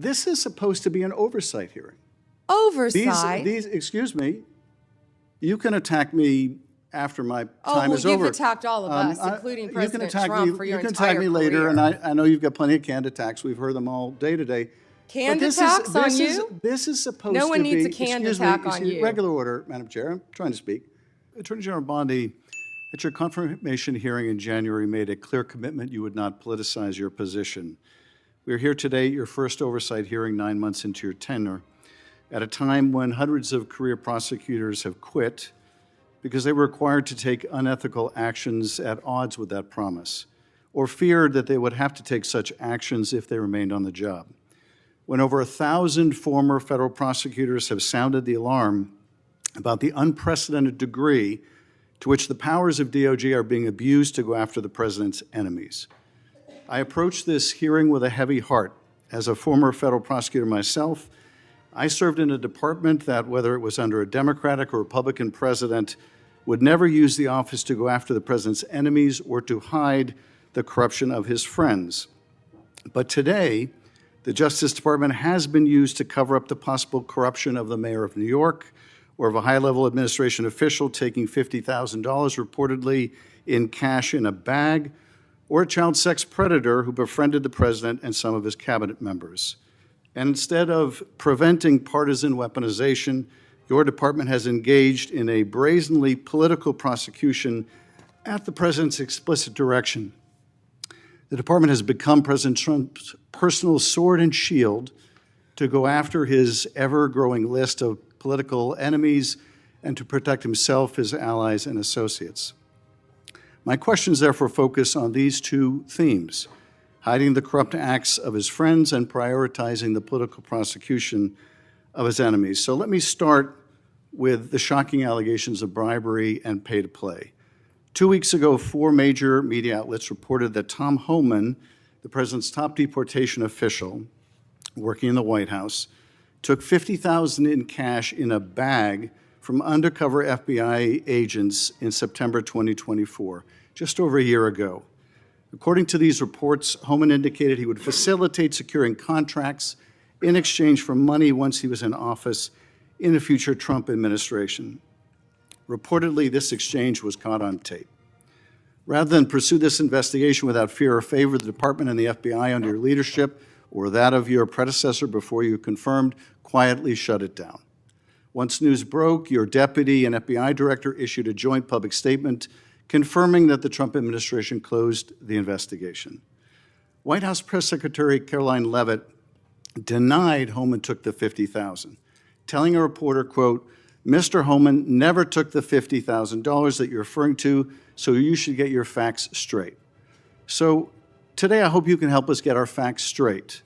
This is supposed to be an oversight hearing. Oversight? Excuse me, you can attack me after my time is over. You've attacked all of us, including President Trump, for your entire career. You can attack me later, and I know you've got plenty of canned attacks. We've heard them all day today. Canned attacks on you? This is supposed to be... No one needs a canned attack on you. Regular order, Madam Chair. I'm trying to speak. Attorney General Bondi, at your confirmation hearing in January, made a clear commitment you would not politicize your position. We are here today at your first oversight hearing 9 months into your tenure, at a time when hundreds of career prosecutors have quit because they were required to take unethical actions at odds with that promise, or feared that they would have to take such actions if they remained on the job. When over 1,000 former federal prosecutors have sounded the alarm about the unprecedented degree to which the powers of DOJ are being abused to go after the president's enemies. I approach this hearing with a heavy heart. As a former federal prosecutor myself, I served in a department that, whether it was under a Democratic or Republican president, would never use the office to go after the president's enemies or to hide the corruption of his friends. But today, the Justice Department has been used to cover up the possible corruption of the mayor of New York or of a high-level administration official taking $50,000 reportedly in cash in a bag, or a child sex predator who befriended the president and some of his cabinet members. And instead of preventing partisan weaponization, your department has engaged in a brazenly political prosecution at the president's explicit direction. The department has become President Trump's personal sword and shield to go after his ever-growing list of political enemies and to protect himself, his allies, and associates. My questions therefore focus on these two themes: hiding the corrupt acts of his friends and prioritizing the political prosecution of his enemies. So let me start with the shocking allegations of bribery and pay to play. 2 weeks ago, 4 major media outlets reported that Tom Homan, the president's top deportation official working in the White House, took $50,000 in cash in a bag from undercover FBI agents in September 2024, just over a year ago. According to these reports, Homan indicated he would facilitate securing contracts in exchange for money once he was in office in a future Trump administration. Reportedly, this exchange was caught on tape. Rather than pursue this investigation without fear or favor, the department and the FBI under your leadership or that of your predecessor before you confirmed quietly shut it down. Once news broke, your deputy and FBI director issued a joint public statement confirming that the Trump administration closed the investigation. White House Press Secretary Caroline Leavitt denied Homan took the $50,000, telling a reporter, quote, "Mr. Homan never took the $50,000 that you're referring to, so you should get your facts straight." So today I hope you can help us get our facts straight.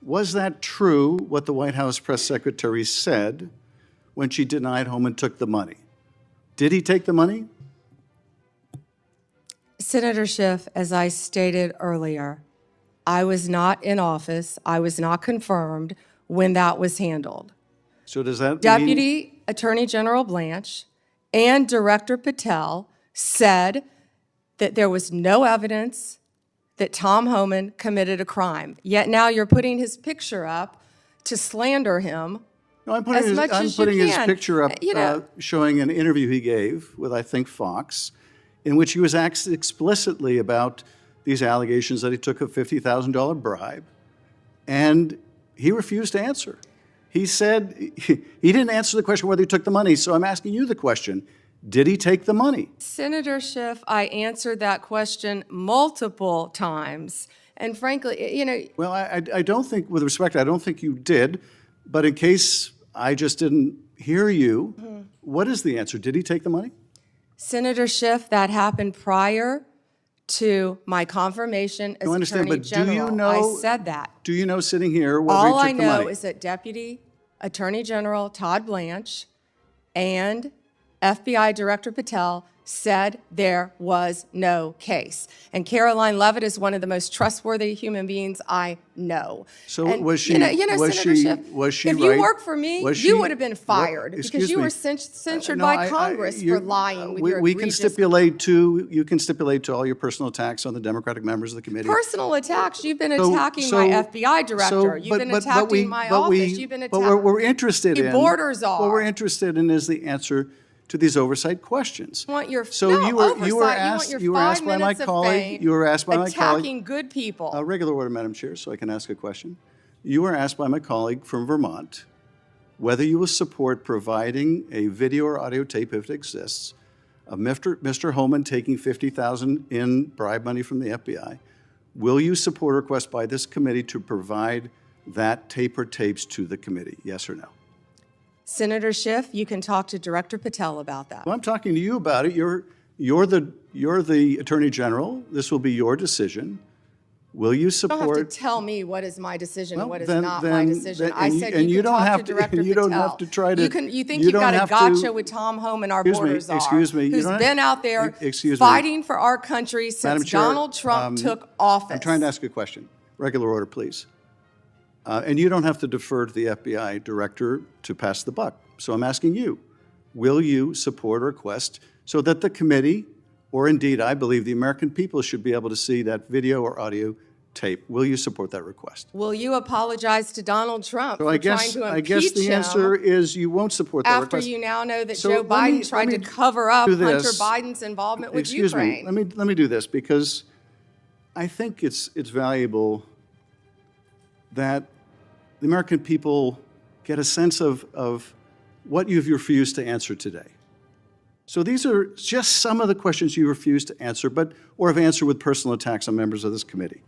Was that true, what the White House press secretary said when she denied Homan took the money? Did he take the money? Senator Schiff, as I stated earlier, I was not in office. I was not confirmed when that was handled. So does that Deputy Attorney General Blanche and Director Patel said that there was no evidence that Tom Homan committed a crime. Yet now you're putting his picture up to slander him. No, I'm putting his picture up showing an interview he gave with, I think, Fox, in which he was asked explicitly about these allegations that he took a $50,000 bribe, and he refused to answer. He said he didn't answer the question whether he took the money, so I'm asking you the question. Did he take the money? Senator Schiff, I answered that question multiple times. And frankly, you know... Well, I don't think, with respect, I don't think you did. But in case I just didn't hear you, what is the answer? Did he take the money? Senator Schiff, that happened prior to my confirmation as Attorney General. Do you know, I said that. Do you know, sitting here, whether he took the money? All I know is that Deputy Attorney General Todd Blanche and FBI Director Patel said there was no case. And Caroline Leavitt is one of the most trustworthy human beings I know. So And, was she? Senator Schiff, if you right? worked for me, you would have been fired because you were censured No, by Congress for lying with your we can egregious stipulate to, you can stipulate to all your personal attacks on the Democratic members of the committee. personal attacks. You've been attacking my FBI director. You've been attacking my office. You've been attacking. But what we're interested in, borders are. what we're interested in is the answer to these oversight questions. You want your So no, you were oversight. asked You want your 5 by my minutes of colleague. fame You were asked by my colleague. attacking good people. Regular order, Madam Chair, so I can ask a question. You were asked by my colleague from Vermont whether you will support providing a video or audio tape, if it exists, of Mr. Holman taking $50,000 in bribe money from the FBI. Will you support a request by this committee to provide that tape or tapes to the committee? Yes or no? Senator Schiff, you can talk to Director Patel about that. Well, I'm talking to you about it. You're the Attorney General. This will be your decision. Will you You support? don't have to tell me what is my decision and what is then- not then- my decision. then- I and said you- and you you can don't talk have to to- Director and you Patel. don't have to try to- You think you you've don't got a have to- gotcha with Tom Homan, our borders are, excuse me, you who's don't- been out there excuse me. fighting for our country Madam since Chair, Donald Trump took office. I'm trying to ask you a question. Regular order, please. And you don't have to defer to the FBI director to pass the buck. So I'm asking you, will you support a request so that the committee, or indeed I believe the American people, should be able to see that video or audio tape? Will you support that request? Will you apologize to Donald Trump So for I trying guess, to I impeach guess the him answer is you won't support that after request. you now know that So Joe let me- Biden tried let to me cover up do Hunter this. Biden's involvement with Excuse Ukraine? me. Let me do this because I think it's valuable that the American people get a sense of what you've refused to answer today. So these are just some of the questions you refused to answer, or have answered with personal attacks on members of this committee.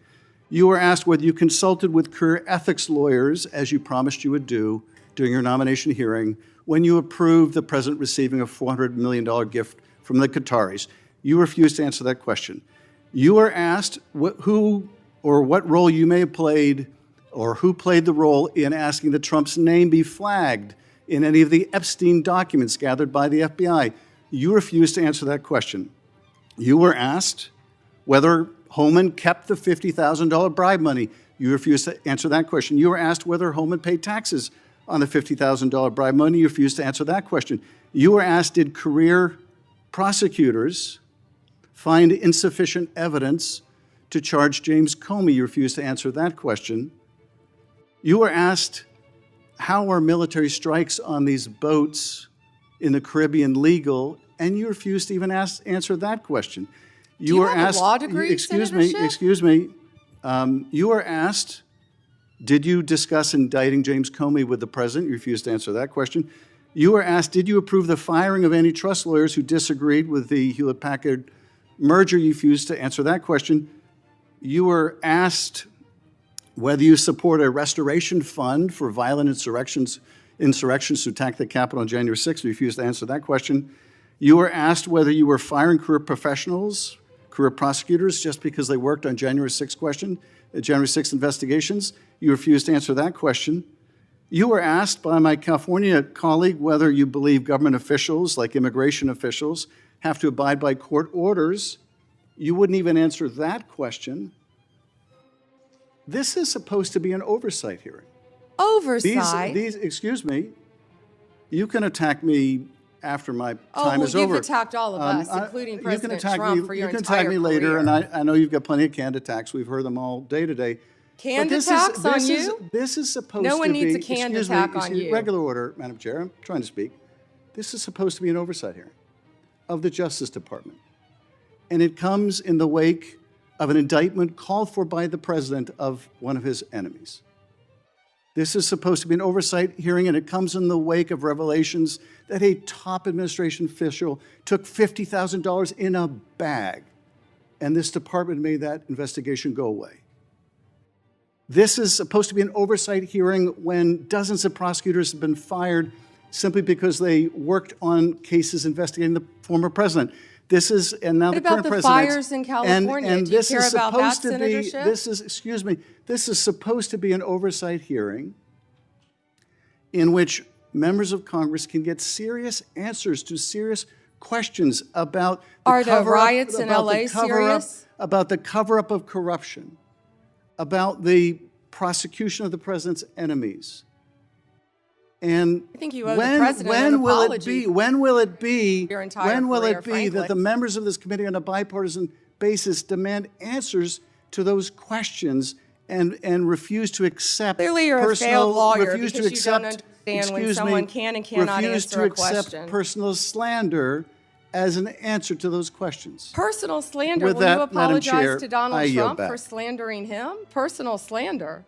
You were asked whether you consulted with career ethics lawyers, as you promised you would do during your nomination hearing, when you approved the president receiving a $400 million gift from the Qataris. You refused to answer that question. You were asked who or what role you may have played, or who played the role in asking that Trump's name be flagged in any of the Epstein documents gathered by the FBI. You refused to answer that question. You were asked whether Holman kept the $50,000 bribe money. You refused to answer that question. You were asked whether Holman paid taxes on the $50,000 bribe money. You refused to answer that question. You were asked, did career prosecutors find insufficient evidence to charge James Comey? You refused to answer that question. You were asked, how are military strikes on these boats in the Caribbean legal? And you refused to even answer that question. You were have asked, a law degree, excuse Senator me, Schiff? excuse me. You were asked, did you discuss indicting James Comey with the president? You refused to answer that question. You were asked, did you approve the firing of antitrust lawyers who disagreed with the Hewlett-Packard merger? You refused to answer that question. You were asked whether you support a restoration fund for violent insurrections to attack the Capitol on January 6th. You refused to answer that question. You were asked whether you were firing career professionals, career prosecutors, just because they worked on January 6th investigations. You refused to answer that question. You were asked by my California colleague whether you believe government officials, like immigration officials, have to abide by court orders. You wouldn't even answer that question. This is supposed to be an oversight hearing. Oversight? Excuse me, you can attack me after my time is over. You've attacked all of us, including President Trump, for your entire You can attack me later, career. and I know you've got plenty of canned attacks. We've heard them all day today. Canned But attacks on you? This is supposed to be... No one needs a canned attack on you. Regular order, Madam Chair. I'm trying to speak. This is supposed to be an oversight hearing of the Justice Department. And it comes in the wake of an indictment called for by the president of one of his enemies. This is supposed to be an oversight hearing, and it comes in the wake of revelations that a top administration official took $50,000 in a bag, and this department made that investigation go away. This is supposed to be an oversight hearing when dozens of prosecutors have been fired simply because they worked on cases investigating the former president. This is, and now What the about current the president. fires in California? And Do you this care is about that, supposed to Senator be, Schiff? this is supposed to be an oversight hearing in which members of Congress can get serious answers to serious questions about the Are the cover-up- riots in about the LA cover-up- serious? About the cover-up of corruption, about the prosecution of the president's enemies. And I think you owe the president an apology when will it be your entire career, that frankly. the members of this committee on a bipartisan basis demand answers to those questions and refuse to accept Clearly you're a personal, failed lawyer refuse to because you don't accept, understand when excuse someone me, can and cannot refuse answer to a accept question. personal slander as an answer to those questions. Personal slander. With Will that, you Madam apologize Chair, to Donald I yield Trump back. for slandering him? Personal slander.